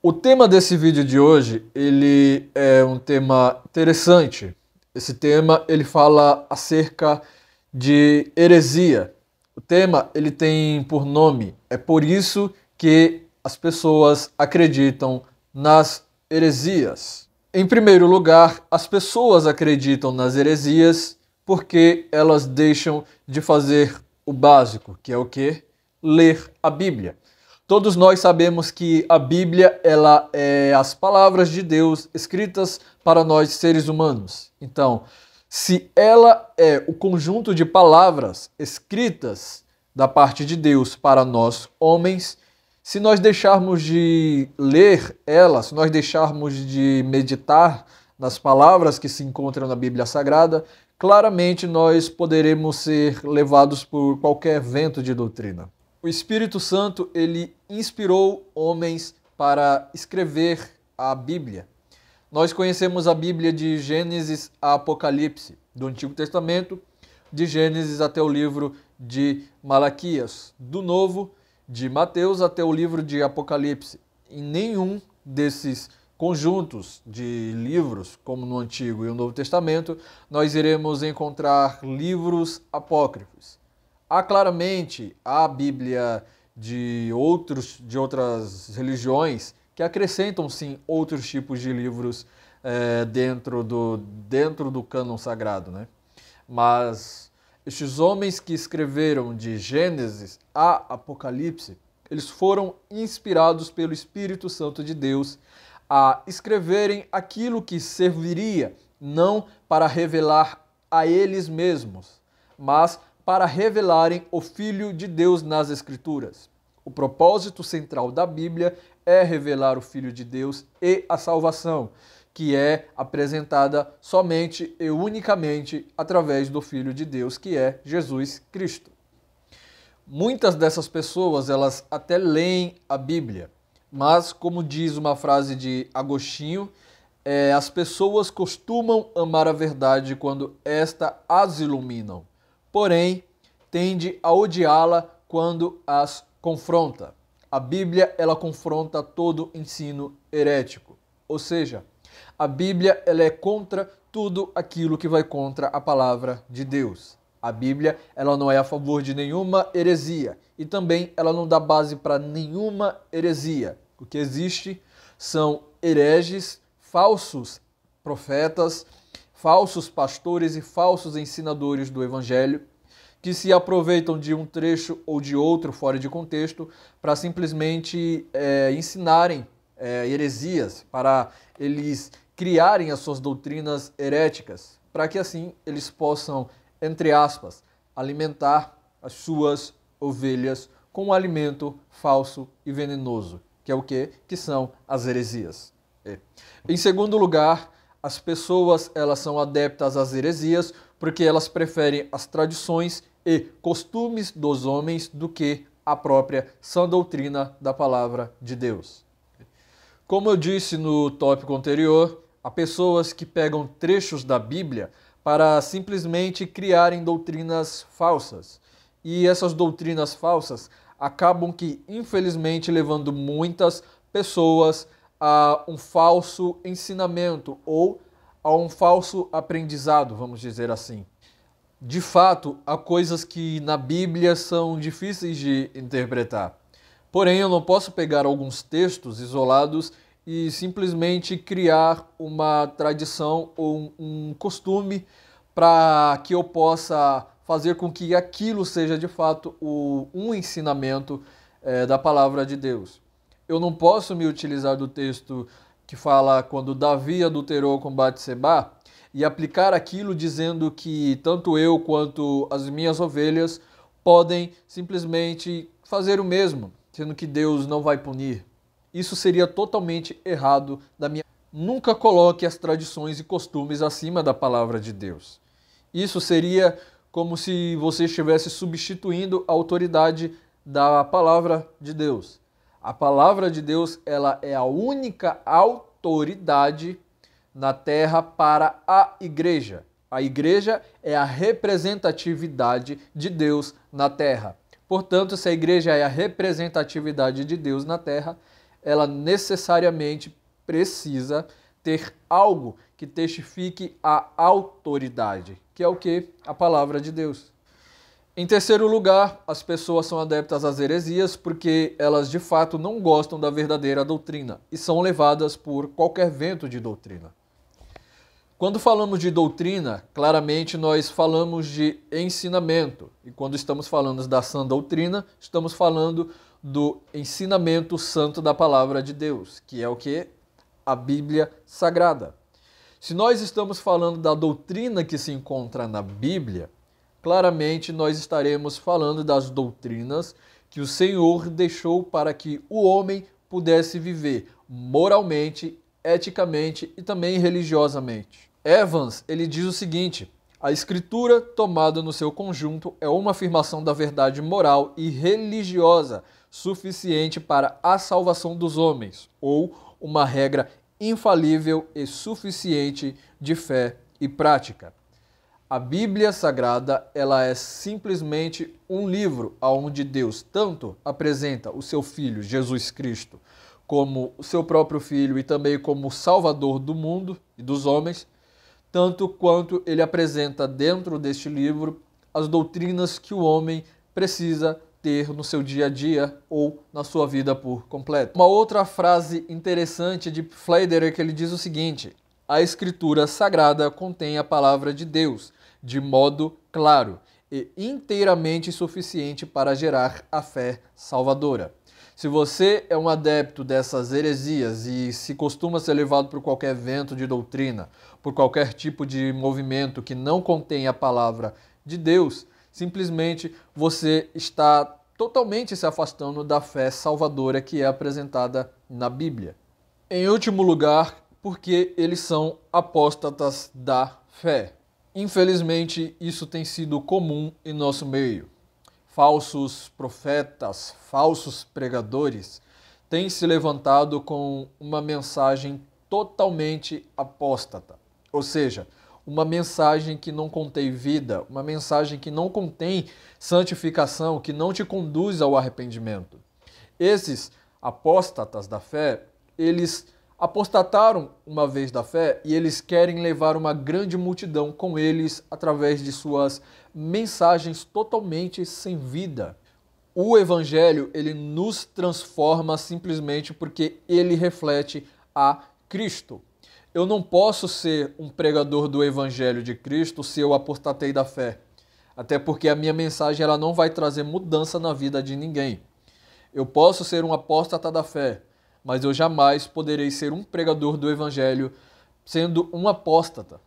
O tema desse vídeo de hoje, ele é um tema interessante. Esse tema, ele fala acerca de heresia. O tema, ele tem por nome, é por isso que as pessoas acreditam nas heresias. Em primeiro lugar, as pessoas acreditam nas heresias porque elas deixam de fazer o básico, que é o quê? Ler a Bíblia. Todos nós sabemos que a Bíblia, ela é as palavras de Deus escritas para nós seres humanos. Então, se ela é o conjunto de palavras escritas da parte de Deus para nós homens, se nós deixarmos de ler ela, se nós deixarmos de meditar nas palavras que se encontram na Bíblia Sagrada, claramente nós poderemos ser levados por qualquer vento de doutrina. O Espírito Santo, ele inspirou homens para escrever a Bíblia. Nós conhecemos a Bíblia de Gênesis a Apocalipse, do Antigo Testamento, de Gênesis até o livro de Malaquias, do Novo, de Mateus até o livro de Apocalipse. Em nenhum desses conjuntos de livros, como no Antigo e o Novo Testamento, nós iremos encontrar livros apócrifos. Há claramente a Bíblia de outras religiões que acrescentam sim outros tipos de livros dentro do cânon sagrado, né? Mas estes homens que escreveram de Gênesis a Apocalipse, eles foram inspirados pelo Espírito Santo de Deus a escreverem aquilo que serviria não para revelar a eles mesmos, mas para revelarem o Filho de Deus nas Escrituras. O propósito central da Bíblia é revelar o Filho de Deus e a salvação, que é apresentada somente e unicamente através do Filho de Deus, que é Jesus Cristo. Muitas dessas pessoas, elas até leem a Bíblia, mas, como diz uma frase de Agostinho, as pessoas costumam amar a verdade quando esta as iluminam. Porém, tende a odiá-la quando as confronta. A Bíblia, ela confronta todo ensino herético. Ou seja, a Bíblia, ela é contra tudo aquilo que vai contra a palavra de Deus. A Bíblia, ela não é a favor de nenhuma heresia e também ela não dá base para nenhuma heresia. O que existe são hereges, falsos profetas, falsos pastores e falsos ensinadores do Evangelho, que se aproveitam de um trecho ou de outro fora de contexto para simplesmente ensinarem heresias, para eles criarem as suas doutrinas heréticas, para que assim eles possam, entre aspas, alimentar as suas ovelhas com um alimento falso e venenoso, que é o quê? Que são as heresias. Em segundo lugar, as pessoas, elas são adeptas às heresias porque elas preferem as tradições e costumes dos homens do que a própria sã doutrina da palavra de Deus. Como eu disse no tópico anterior, há pessoas que pegam trechos da Bíblia para simplesmente criarem doutrinas falsas. E essas doutrinas falsas acabam que, infelizmente, levando muitas pessoas a um falso ensinamento ou a um falso aprendizado, vamos dizer assim. De fato, há coisas que na Bíblia são difíceis de interpretar. Porém, eu não posso pegar alguns textos isolados e simplesmente criar uma tradição ou um costume para que eu possa fazer com que aquilo seja de fato um ensinamento da palavra de Deus. Eu não posso me utilizar do texto que fala quando Davi adulterou com Batseba e aplicar aquilo dizendo que tanto eu quanto as minhas ovelhas podem simplesmente fazer o mesmo, sendo que Deus não vai punir. Isso seria totalmente errado da minha. Nunca coloque as tradições e costumes acima da palavra de Deus. Isso seria como se você estivesse substituindo a autoridade da palavra de Deus. A palavra de Deus, ela é a única autoridade na terra para a igreja. A igreja é a representatividade de Deus na terra. Portanto, se a igreja é a representatividade de Deus na terra, ela necessariamente precisa ter algo que testifique a autoridade, que é o que? A palavra de Deus. Em terceiro lugar, as pessoas são adeptas às heresias porque elas de fato não gostam da verdadeira doutrina e são levadas por qualquer vento de doutrina. Quando falamos de doutrina, claramente nós falamos de ensinamento. E quando estamos falando da sã doutrina, estamos falando do ensinamento santo da palavra de Deus, que é o que? A Bíblia Sagrada. Se nós estamos falando da doutrina que se encontra na Bíblia, claramente nós estaremos falando das doutrinas que o Senhor deixou para que o homem pudesse viver moralmente, eticamente e também religiosamente. Evans, ele diz o seguinte: a Escritura, tomada no seu conjunto, é uma afirmação da verdade moral e religiosa suficiente para a salvação dos homens, ou uma regra infalível e suficiente de fé e prática. A Bíblia Sagrada, ela é simplesmente um livro onde Deus tanto apresenta o seu Filho, Jesus Cristo, como o seu próprio Filho e também como o Salvador do mundo e dos homens, tanto quanto ele apresenta dentro deste livro as doutrinas que o homem precisa ter no seu dia a dia ou na sua vida por completo. Uma outra frase interessante de Pfleiderer, que ele diz o seguinte: a Escritura Sagrada contém a palavra de Deus de modo claro e inteiramente suficiente para gerar a fé salvadora. Se você é um adepto dessas heresias e se costuma ser levado por qualquer vento de doutrina, por qualquer tipo de movimento que não contém a palavra de Deus, simplesmente você está totalmente se afastando da fé salvadora que é apresentada na Bíblia. Em último lugar, porque eles são apóstatas da fé. Infelizmente, isso tem sido comum em nosso meio. Falsos profetas, falsos pregadores têm se levantado com uma mensagem totalmente apóstata. Ou seja, uma mensagem que não contém vida, uma mensagem que não contém santificação, que não te conduz ao arrependimento. Esses apóstatas da fé, eles apostataram uma vez da fé e eles querem levar uma grande multidão com eles através de suas mensagens totalmente sem vida. O Evangelho, ele nos transforma simplesmente porque ele reflete a Cristo. Eu não posso ser um pregador do Evangelho de Cristo se eu apostatei da fé. Até porque a minha mensagem ela não vai trazer mudança na vida de ninguém. Eu posso ser um apóstata da fé, mas eu jamais poderei ser um pregador do Evangelho sendo um apóstata.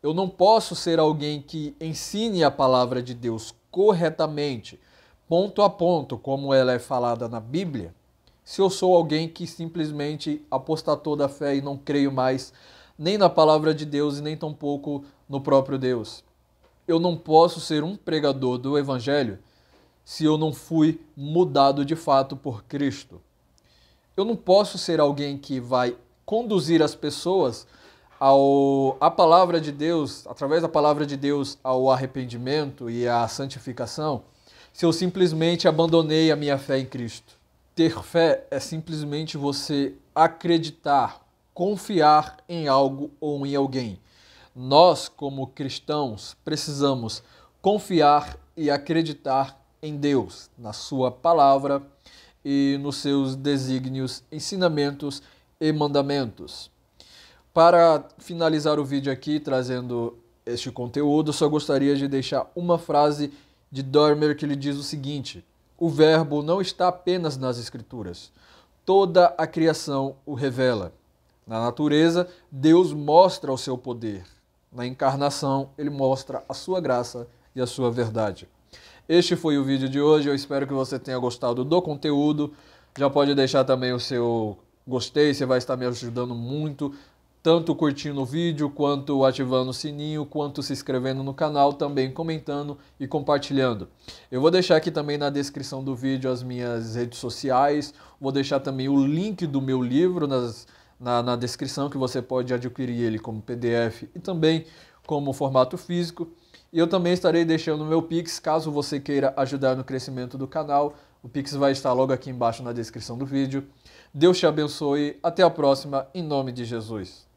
Eu não posso ser alguém que ensine a palavra de Deus corretamente, ponto a ponto, como ela é falada na Bíblia, se eu sou alguém que simplesmente apostatou da fé e não creio mais nem na palavra de Deus e nem tampouco no próprio Deus. Eu não posso ser um pregador do Evangelho se eu não fui mudado de fato por Cristo. Eu não posso ser alguém que vai conduzir as pessoas à palavra de Deus, através da palavra de Deus, ao arrependimento e à santificação, se eu simplesmente abandonei a minha fé em Cristo. Ter fé é simplesmente você acreditar, confiar em algo ou em alguém. Nós, como cristãos, precisamos confiar e acreditar em Deus, na sua palavra e nos seus desígnios, ensinamentos e mandamentos. Para finalizar o vídeo aqui, trazendo este conteúdo, só gostaria de deixar uma frase de Dormer que ele diz o seguinte: o verbo não está apenas nas Escrituras. Toda a criação o revela. Na natureza, Deus mostra o seu poder. Na encarnação, ele mostra a sua graça e a sua verdade. Este foi o vídeo de hoje, eu espero que você tenha gostado do conteúdo. Já pode deixar também o seu gostei, você vai estar me ajudando muito, tanto curtindo o vídeo, quanto ativando o sininho, quanto se inscrevendo no canal, também comentando e compartilhando. Eu vou deixar aqui também na descrição do vídeo as minhas redes sociais, vou deixar também o link do meu livro na descrição, que você pode adquirir ele como PDF e também como formato físico. E eu também estarei deixando o meu Pix, caso você queira ajudar no crescimento do canal. O Pix vai estar logo aqui embaixo na descrição do vídeo. Deus te abençoe. Até a próxima, em nome de Jesus.